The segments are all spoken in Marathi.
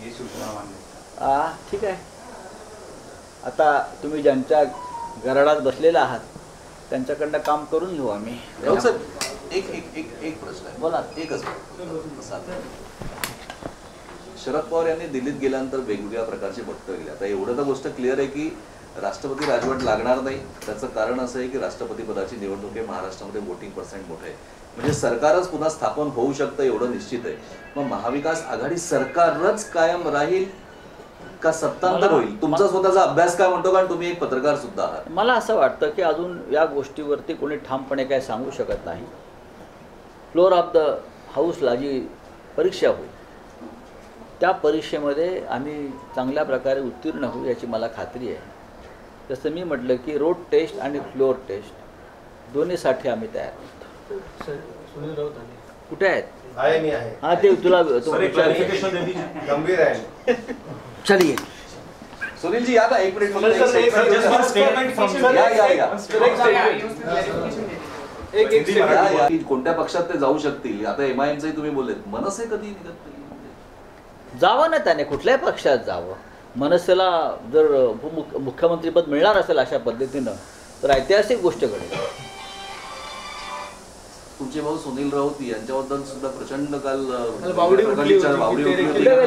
ही सूचना मान्य. ठीक आहे. आता तुम्ही ज्यांच्या गराडात बसलेला आहात त्यांच्याकडनं काम करून घेऊ आम्ही. सर एक एक एक एक प्रश्न आहे. बोला. एकच शरद पवार यांनी दिल्लीत गेल्यानंतर वेगवेगळ्या प्रकारचे वक्तव्य केले. आता एवढं तर गोष्ट क्लिअर आहे की राष्ट्रपती राजवट लागणार नाही. त्याचं कारण असं आहे की राष्ट्रपती पदाची निवडणूक आहे, महाराष्ट्रामध्ये वोटिंग पर्सेंट मोठं आहे, म्हणजे सरकारच पुन्हा स्थापन होऊ शकतं एवढं निश्चित आहे. मग महाविकास आघाडी सरकारच कायम राहील का सत्तांतर होईल? तुमचा स्वतःचा अभ्यास काय म्हणतो, कारण तुम्ही एक पत्रकार सुद्धा आहात. मला असं वाटतं की अजून या गोष्टीवरती कोणी ठामपणे काय सांगू शकत नाही. फ्लोअर ऑफ द हाऊसला जी परीक्षा होईल त्या परीक्षेमध्ये आम्ही चांगल्या प्रकारे उत्तीर्ण होऊ याची मला खात्री आहे. जसं मी म्हटलं की रोड टेस्ट आणि फ्लोअर टेस्ट दोन्हीसाठी आम्ही तयार आहोत. सुनील राऊत कुठे आहेत? आहे मी आहे. हां ते तुला गंभीर आहे. चलिए सुनीलजी या ना एक मिनिट. कोणत्या पक्षात ते जाऊ शकतील? आता MIMचंही तुम्ही बोललेत, मनसे कधी निघत नाही. जावं ना त्याने, कुठल्याही पक्षात जावं. मनसेला जर मुख्यमंत्रीपद मिळणार असेल अशा पद्धतीनं तर ऐतिहासिक गोष्ट घडेल. तुमचे भाऊ सुनील राऊत यांच्याबद्दल सुद्धा प्रचंड काल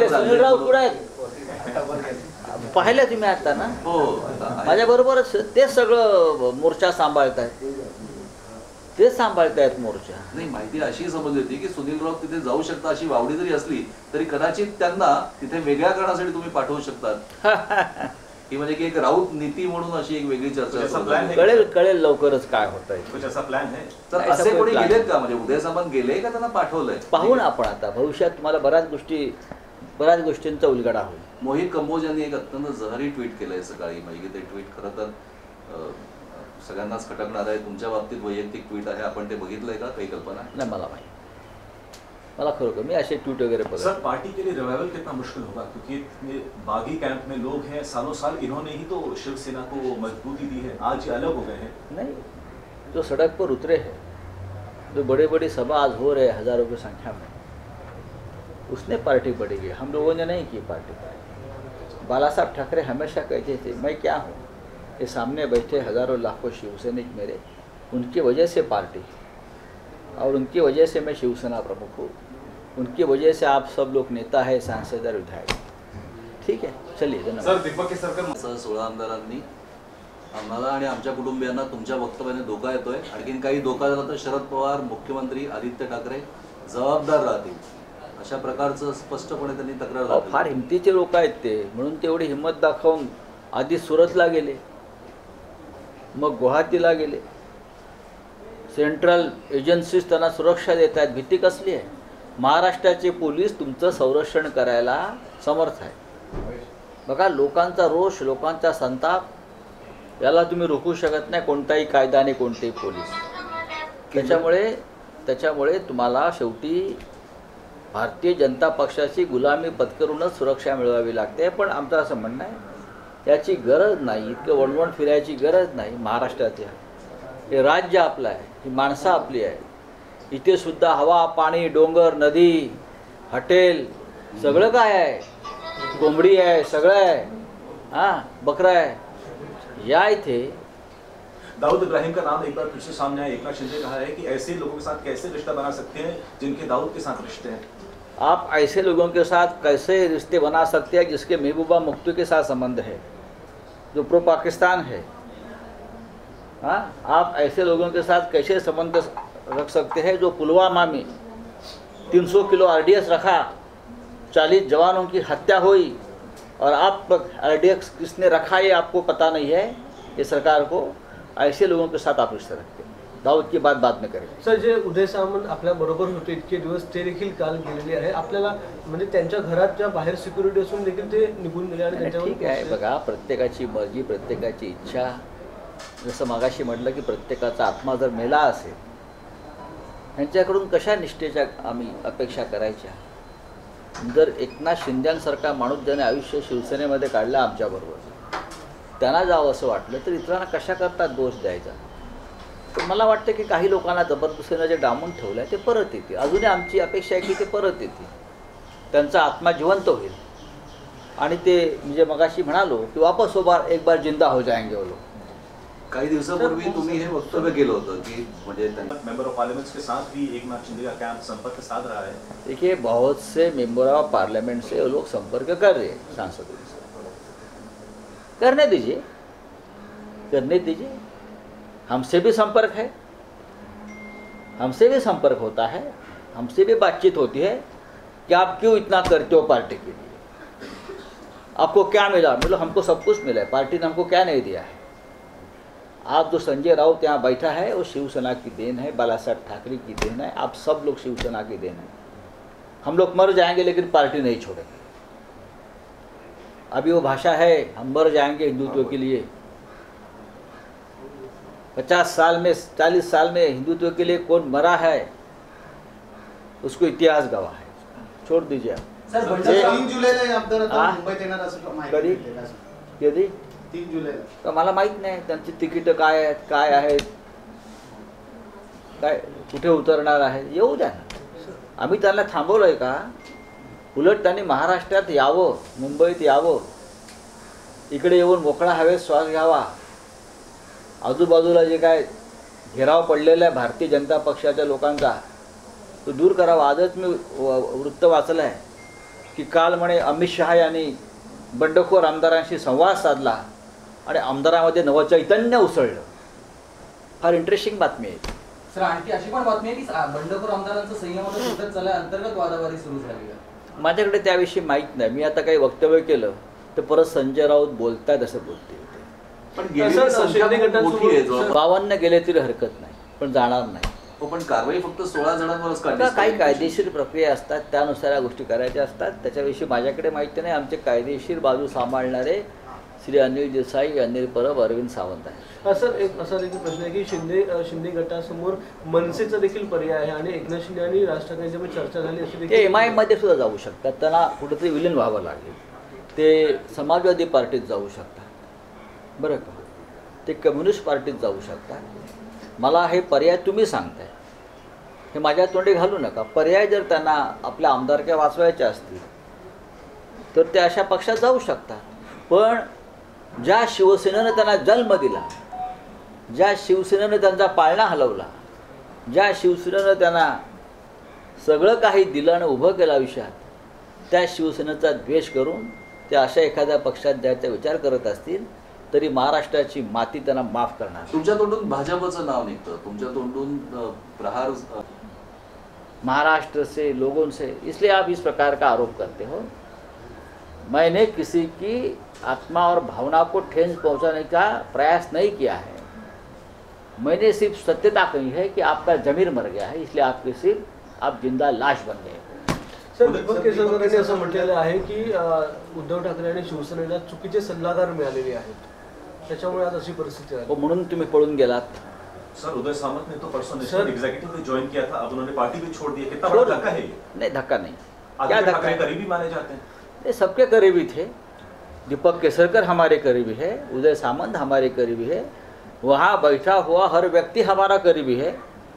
सुनील राऊत कुठे आहेत? पाहिलं तुम्ही आता ना? हो, माझ्या बरोबरच तेच सगळं मोर्चा सांभाळतायत मोर्चा. नाही, माहिती अशी समजली होती की सुनील राऊत तिथे जाऊ शकता अशी वावडी जरी असली तरी कदाचित त्यांना तिथे वेगळ्या कारणासाठी तुम्ही पाठवू शकतात. ही म्हणजे की एक राऊत नीती म्हणून अशी एक वेगळी चर्चा कळेल लवकरच काय होतंय. तर असे कोणी गेलेत का? म्हणजे उदय सामंत गेले का त्यांना पाठवलंय? पाहू ना आपण आता भविष्यात तुम्हाला बऱ्याच गोष्टींचा उलगडा होईल. मोहित कंबोज यांनी एक अत्यंत जहरी ट्विट केलंय सकाळी. म्हणजे ते ट्विट खरं तर सगळ्यांनाच खटकणार आहे. तुमच्या बाबतीत वैयक्तिक ट्विट आहे, आपण ते बघितलंय का? काही कल्पना नाही मला माहिती. मला खरोखर मी असे ट्वीट वगैरे बघा. सर पार्टी के लिए रिवाइवल कितना मुश्किल होगा, क्योंकि बागी कैंप में लोग हैं, सालों साल इन्होंने ही तो शिवसेना को मजबूती दी है, आज ये अलग हो गए हैं. नहीं, जो सड़क पर उतरे हैं, जो बड़े बड़ी सभा आज हो रहे हैं हजारों की संख्या में, उसने पार्टी बढ़ेगी. हम लोगों ने नहीं की पार्टी. बाला साहब ठाकरे हमेशा कहते थे मैं क्या हूँ, ये सामने बैठे हजारों लाखों शिवसैनिक मेरे, उनकी वजह से पार्टी और उनकी वजह से मैं शिवसेना प्रमुख हूँ, उनकी वजह से आप सब लोग नेता है, सांसद और विधायक. ठीक है, चलिए धन्यवाद. सर दीपक केसरकर 16 आमदारांनी आम्हाला आणि आमच्या कुटुंबियांना तुमच्या वक्तव्याने धोका येतोय. आणखीन काही धोका झाला तर शरद पवार, मुख्यमंत्री आदित्य ठाकरे जबाबदार राहतील अशा प्रकारचं स्पष्टपणे त्यांनी तक्रार केली. फार हिमतीचे लोक आहेत ते, म्हणून तेवढी हिंमत दाखवून आधी सुरतला गेले, मग गुवाहाटीला गेले. सेंट्रल एजन्सीज त्यांना सुरक्षा देत आहेत. भीती कसली आहे? महाराष्ट्राचे पोलीस तुमचं संरक्षण करायला समर्थ आहे. बघा, लोकांचा रोष, लोकांचा संताप याला तुम्ही रोखू शकत नाही कोणताही कायदा आणि कोणतेही पोलीस. त्याच्यामुळे तुम्हाला शेवटी भारतीय जनता पक्षाची गुलामी पत्करूनच सुरक्षा मिळवावी लागते. पण आमचं असं म्हणणं आहे याची गरज नाही, इतकं वणवण फिरायची गरज नाही. महाराष्ट्रात हे राज्य आपलं आहे, ही माणसं आपली आहे. इथे सुद्धा हवा, पाणी, डोंगर, नदी, हॉटेल सगळं काय आहे, कोंबडी आहे, सगळं आहे, हां बकरा आहे. या इथे दाऊद इब्राहिम का नाम एक बार फिर से सामने आया. एकनाथ शिंदे कहा है कि ऐसे लोगों के साथ कैसे रिश्ता बना सकते हैं जिनके दाऊद के साथ रिश्ते हैं. आप ऐसे लोगों के साथ कैसे रिश्ते बना सकते हैं जिसके महबूबा मुफ्ती के साथ संबंध है, जो प्रो पाकिस्तान है. हाँ, आप ऐसे लोगों के साथ कैसे संबंध रख सकते हैं जो पुलवामा में 300 किलो RDX रखा, 40 जवानों की हत्या हुई, और आप RDX किसने रखा ये आपको पता नहीं है, ये सरकार को. ऐसे लोगों के साथ आप रिश्ते रखते हैं. दाऊद की बात बाद में करेंगे. सर, जे उदय सामंत आपल्या बरोबर होते इतके दिवस, ते देखील काल गेलेले आहे. आपल्याला म्हणजे त्यांच्या घराच्या बाहेर सिक्युरिटी असून देखील ते निघून गेले आणि त्यांच्यावर ठीक आहे. बघा, प्रत्येकाची मर्जी, प्रत्येकाची इच्छा. जसं मागाशी म्हटलं की प्रत्येकाचा आत्मा जर मेला असेल, यांच्याकडून कशा निष्ठेच्या आम्ही अपेक्षा करायच्या. जर एकनाथ शिंदेसारखा माणूस ज्याने आयुष्य शिवसेनेमध्ये काढलं आमच्याबरोबर, त्यांना जावं असं वाटलं तर इतरांना कशा करता दोष द्यायचा. तर मला वाटतं की काही लोकांना जबरदस्तीनं जे डांबून ठेवलं आहे ते परत येतील. अजूनही आमची अपेक्षा आहे की ते परत येतील, त्यांचा आत्मा जिवंत होईल आणि ते म्हणजे मगाशी म्हणालो की वापस एक बार जिंदा हो जाएंगे वो लोग. काही दिवसापूर्वी तुम्ही हे वक्तव्य केलं होतं की म्हणजे मेंबर ऑफ पार्लियामेंट के साथ भी एकनाथ शिंदे का कैंप संपर्क साध रहा है. देखिए बहुत से मेंबर ऑफ पार्लियामेंट से वो लोग संपर्क कर रहे हैं सांसदों से. करने दीजिए, करने दीजिए. हमसे भी संपर्क है, हमसे भी संपर्क होता है, हमसे भी बातचीत होती है कि आप क्यों इतना करते हो पार्टी के लिए, आपको क्या मिला. मिलो हमको सब कुछ मिला है, पार्टी ने हमको क्या नहीं दिया है. आप जो संजय राउत यहाँ बैठा है वो शिवसेना की देन है, बाला साहब ठाकरे की देन है, आप सब लोग शिवसेना की देन है. हम लोग मर जाएंगे लेकिन पार्टी नहीं छोड़ेंगे. अभी वो भाषा है हम मर जाएंगे हिंदुत्व के लिए. 50 साल में 40 साल में हिंदुत्व के लिए कौन मरा है उसको इतिहास गवाह है. छोड़ दीजिए आप. सर जे- 3 जुलैला आमदार आता हा? मुंबईत येणार असं कधी? माहिती दिलेलं आहे. कधी 3 जुलैला. तर मला माहीत नाही त्यांची तिकीटं काय आहेत, काय आहेत, काय कुठे उतरणार आहे. येऊ द्या ना. आम्ही त्यांना थांबवलं आहे का. उलट त्यांनी महाराष्ट्रात यावं, मुंबईत यावं, इकडे येऊन मोकळा हवेत श्वास घ्यावा. आजूबाजूला जे काय घेराव पडलेला आहे भारतीय जनता पक्षाच्या लोकांचा तो दूर करावा. आजच मी वृत्त वाचलं आहे की काल म्हणे अमित शहा यांनी बंडखोर आमदारांशी संवाद साधला आणि आमदारामध्ये नवचैतन्य उसळलं. फार इंटरेस्टिंग बातमी आहे. सर आणखी अशी पण बातमी आहे की बंडखोर आमदारांचं संयमाचं सुटत चाललंय, अंतर्गत वादावादी सुरू झाली आहे. माझ्याकडे त्याविषयी माहीत नाही. मी आता काही वक्तव्य केलं तर परत संजय राऊत बोलतायत असं बोलते. पण गेलेली संख्या शिंदे खूप गटांसोबत- मोठी आहे जवळपास. 52 गेले तरी हरकत नाही, पण जाणार नाही. हो, पण कारवाई फक्त 16 जणांवरच आता काढली. काही कायदेशीर प्रक्रिया असतात, त्यानुसार या गोष्टी करायच्या असतात. त्याच्याविषयी माझ्याकडे माहिती नाही. आमचे कायदेशीर बाजू सांभाळणारे श्री अनिल देसाई, अनिल परब, अरविंद सावंत आहे. सर एक असा देखील प्रश्न आहे की शिंदे गटासमोर मनसेचा देखील पर्याय आहे आणि एकनाथ शिंदे आणि राज ठाकरेंच्या मध्ये चर्चा झाली अशी ते देखील MIM मध्ये सुद्धा जाऊ शकतात. त्यांना कुठेतरी विलीन व्हावं लागेल. ते समाजवादी पार्टीत जाऊ शकतात, बरं का. ते कम्युनिस्ट पार्टीत जाऊ शकतात. मला हे पर्याय तुम्ही सांगताय, हे माझ्या तोंडी घालू नका. पर्याय जर त्यांना आपल्या आमदारक्या वाचवायच्या असतील तर ते अशा पक्षात जाऊ शकतात. पण ज्या शिवसेनेनं त्यांना जन्म दिला, ज्या शिवसेनेनं त्यांचा पाळणा हलवला, ज्या शिवसेनेनं त्यांना सगळं काही दिलं आणि उभं केलं आयुष्यात, त्या शिवसेनेचा द्वेष करून ते अशा एखाद्या पक्षात द्यायचा विचार करत असतील तरी महाराष्ट्राची माती त्यांना माफ करणार. तुमच्या तोंडून भाजपचं नाव निघतं, तुमच्या तोंडून प्रहार. महाराष्ट्र से लोगों से, इसलिए आप इस प्रकार का आरोप करते हो. मैंने किसी की आत्मा और भावना को ठेस पहुंचाने का प्रयास नहीं किया है. मैंने सिर्फ सत्यता कही है कि आपका जमीर मर गया है, इसलिए आपके सिर्फ आप जिंदा लाश बन गए. सर दीपक केसरकरांनी असं म्हटलेलं आहे की उद्धव ठाकरे आणि शिवसेनेला चुकीचे सल्लागार मिळालेले आहेत, त्याच्यामुळे आज अशी परिस्थिती आहे. म्हणून तुम्ही पळून गेलात. सर उदय सामंत ने तो परसों सर- नेशनल एग्जीक्यूटिव में ज्वाइन किया था, अब उन्होंने पार्टी भी छोड़ दी है. कितना बड़ा धक्का है ये? नहीं, धक्का नहीं. क्या आदित्य धक्का ठाकरे है? करीबी माने जाते हैं. ये सबके करीबी थे. दीपक केसरकर हमारे करीबी है, उदय सामंत हमारे करीबी है, वहाँ बैठा हुआ हर व्यक्ति हमारा करीबी है.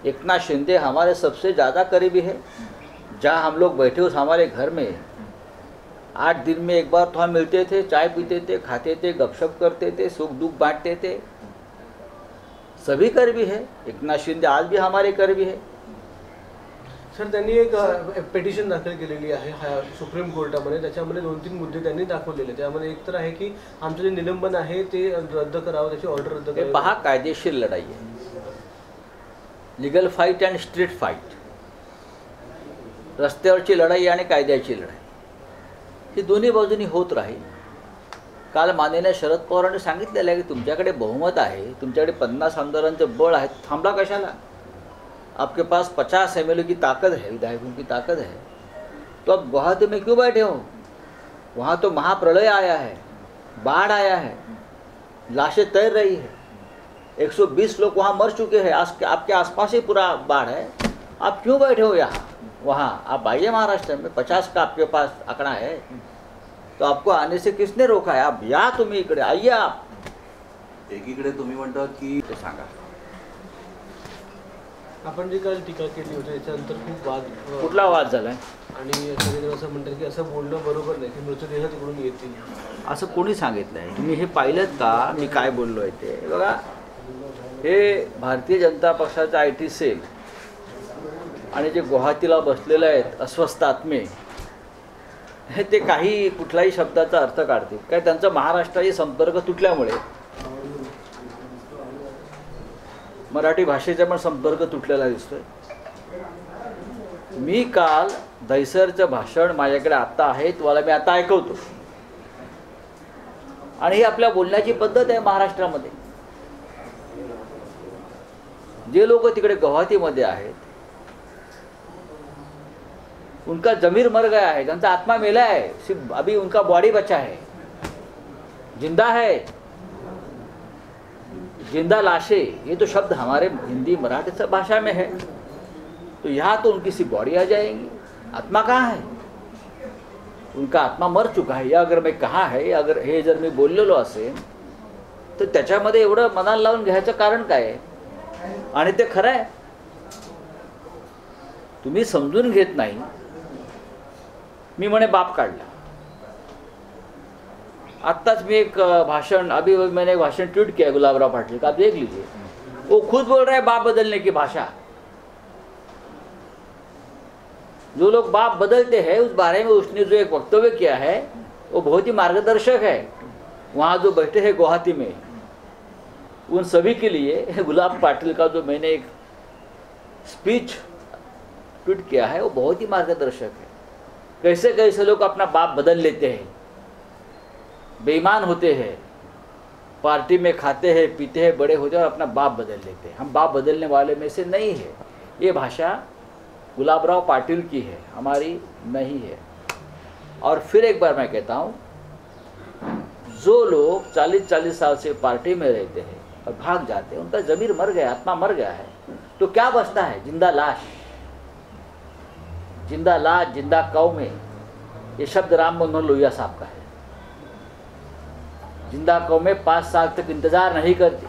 एकनाथ शिंदे हमारे सबसे ज़्यादा करीबी है. जहाँ हम लोग बैठे उस हमारे घर में 8 दिन में एक बार तो हम मिलते थे, चाय पीते थे, खाते थे, गपशप करते थे, सुख दुख बांटते थे. सभी करीबी है. एकनाथ शिंदे आज भी हमारे करीबी है. सर त्यांनी एक पिटिशन दाखल केलेली आहे सुप्रीम कोर्टामध्ये, त्याच्यामध्ये 2-3 मुद्दे त्यांनी दाखवलेले. त्यामध्ये एक तर आहे की आमचं जे निलंबन आहे ते रद्द करावं, त्याची ऑर्डर रद्द हे करावी. पहा, कायदेशीर लढाई आहे. Legal fight and street fight, रस्त्यावरची लढाई आणि कायद्याची लढाई, ही दोन्ही बाजूनी होत राहील. काल माननीय शरद पवारांनी सांगितलेलं आहे की तुमच्याकडे बहुमत आहे, तुमच्याकडे 50 आमदारांचं बळ आहे, थांबला कशाला. आपके पास 50 MLA की ताकत है, विधायकों की ताकत है, तो अब गुवाहाटी में क्यों बैठे हो. वहाँ तो महाप्रलय आया है, बाढ़ आया है, लाशें तैर रही है, 120 लोग वहाँ मर चुके हैं, आपके आसपास ही पूरा बाढ़ है. आप क्यों बैठे हो यहाँ. वहाँ आप आइए महाराष्ट्र में, 50 का आपके पास आंकड़ा है, तो आपको आने से किसने रोका है. आप या, तुम्ही इकडे आइए. आप एकीकडे तुम्ही म्हणता की ते सांगा. आपण जी काल टीका केली होती त्याच्यानंतर खूप वाद कुठला वाद झालाय. आणि सगळेजण असं म्हणतात की असं बोलणं बरोबर नाही की मृतदेह तिकडून येत असं कोणी सांगितलं आहे? तुम्ही हे पाहिलं का मी काय बोललो आहे ते? बघा, हे भारतीय जनता पक्षाचा IT सेल आणि जे गुवाहाटीला बसलेले आहेत अस्वस्थ आत्मे, हे ते काही कुठल्याही शब्दाचा अर्थ काढतील काय? त्यांचा महाराष्ट्राशी संपर्क तुटल्यामुळे मराठी भाषेचा पण संपर्क तुटलेला दिसतोय. मी काल दहिसरचं भाषण माझ्याकडे आत्ता आहे, तुम्हाला मी आता ऐकवतो. आणि ही आपल्या बोलण्याची पद्धत आहे महाराष्ट्रामध्ये. जे लोक तिकडे गुवाहाटीमध्ये आहेत, उनका जमीर मर गया है, त्यांचा आत्मा मेला है, सिर्फ अभी उनका बॉडी बचा है, जिंदा है, जिंदा लाशें, ये तो शब्द हमारे हिंदी मराठी सब भाषा में है. तो यहाँ तो उनकी सिर्फ बॉडी आ जाएगी, आत्मा कहाँ है? उनका आत्मा मर चुका है. या अगर मैं कहा है, अगर हे जर मी बोललेलो असेल तर त्याच्यामध्ये एवढं मनाला लावून घ्यायचं कारण काय आहे? आणि ते खरं आहे. तुम्ही समजून घेत नाही. मी म्हणे बाप काढला. आत्ताच मी एक भाषण, अभी मैंने एक भाषण ट्वीट किया गुलाबराव पाटिल का, आप देख लीजिए. वो खुद बोल रहे हैं बाप बदलने की भाषा. जो लोग बाप बदलते हैं उस बारे में उसने जो एक वक्तव्य किया है वो बहुत ही मार्गदर्शक है. वहाँ जो बैठे हैं गुवाहाटी में, उन सभी के लिए गुलाब पाटिल का जो मैंने एक स्पीच ट्वीट किया है वो बहुत ही मार्गदर्शक है. कैसे कैसे लोग अपना बाप बदल लेते हैं, बेईमान होते हैं, पार्टी में खाते हैं पीते हैं, बड़े होते हैं और अपना बाप बदल लेते हैं. हम बाप बदलने वाले में से नहीं है. ये भाषा गुलाबराव पाटिल की है, हमारी नहीं है. और फिर एक बार मैं कहता हूँ, जो लोग 40-40 साल से पार्टी में रहते हैं और भाग जाते हैं, उनका जमीर मर गया, आत्मा मर गया है, तो क्या बचता है? जिंदा लाश. जिंदा लाश, जिंदा कौम है. ये शब्द राम मनोहर लोहिया साहब का है. जिंदा कौमें 5 साल तक इंतजार नहीं करती,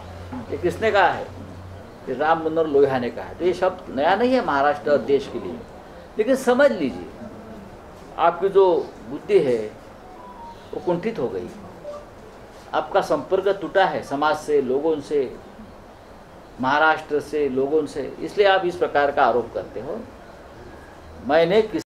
ये किसने कहा है? ये राम मनोहर लोहिया ने कहा है. तो ये शब्द नया नहीं है महाराष्ट्र और देश के लिए. लेकिन समझ लीजिए, आपकी जो बुद्धि है वो कुंठित हो गई. आपका संपर्क टूटा है समाज से, लोगों से, महाराष्ट्र से, लोगों से, इसलिए आप इस प्रकार का आरोप करते हो. मैंने किस